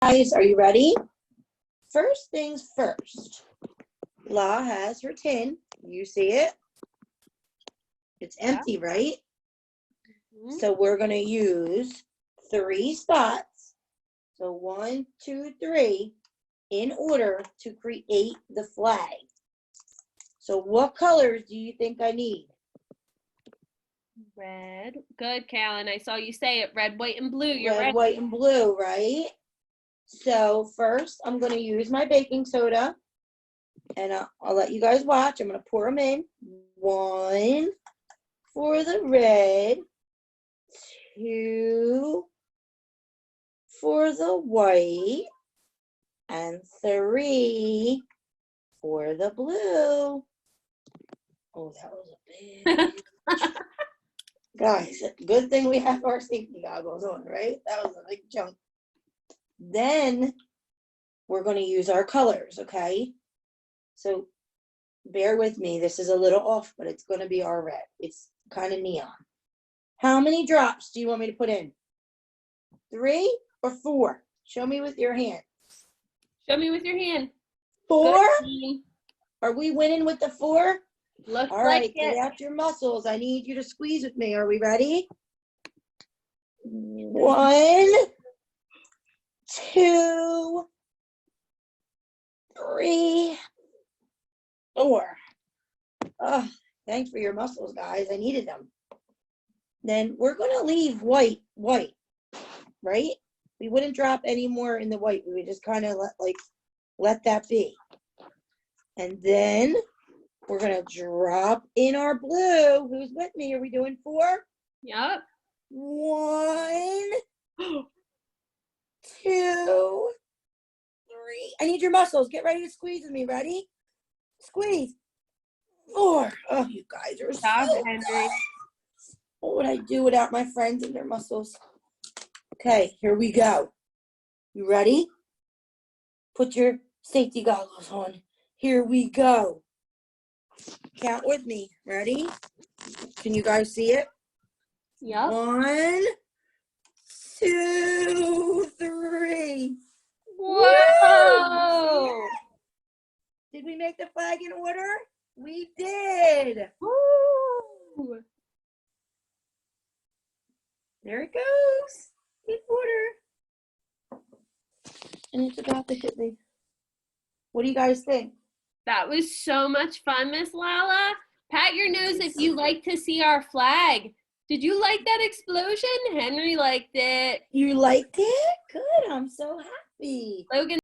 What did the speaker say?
Guys, are you ready? First things first. La has her tin. You see it? It's empty, right? Mm-hmm. So we're going to use 3 spots. So 1, 2, 3 in order to create the flag. So what colors do you think I need? Red. Good, Callan. I saw you say it. Red, white, and blue. You're red, right. White, and blue, right? So first, I'm going to use my baking soda. And I'll let you guys watch. I'm going to pour them in. 1 for the red. 2 for the white. And 3 for the blue. Oh, that was a big... Guys, good thing we have our safety goggles on, right? That was a big chunk. Then we're going to use our colors, okay? So bear with me. This is a little off, but it's going to be our red. It's kind of neon. How many drops do you want me to put in? 3 or 4? Show me with your hand. Show me with your hand. 4? Are we winning with the 4? Looks all right, like get it. out your muscles. I need you to squeeze with me. Are we ready? 1, 2, 3, 4. Oh, thanks for your muscles, guys. I needed them. Then we're going to leave white, right? We wouldn't drop any more in the white. We would just kind of let that be. And then we're going to drop in our blue. Who's with me? Are we doing 4? Yep. 1, 2, 3. I need your muscles. Get ready to squeeze with me. Ready? Squeeze. 4. Oh, you guys are so Henry. What would I do without my friends and their muscles? Okay, here we go. You ready? Put your safety goggles on. Here we go. Count with me. Ready? Can you guys see it? Yep. 1, 2, 3. Whoa! Woo! Did we make the flag in order? We did. Woo! There it goes. In order. And it's about to hit me. What do you guys think? That was so much fun, Miss LaLa. Pat your nose if you like to see our flag. Did you like that explosion? Henry liked it. You liked it? Good. I'm so happy. Logan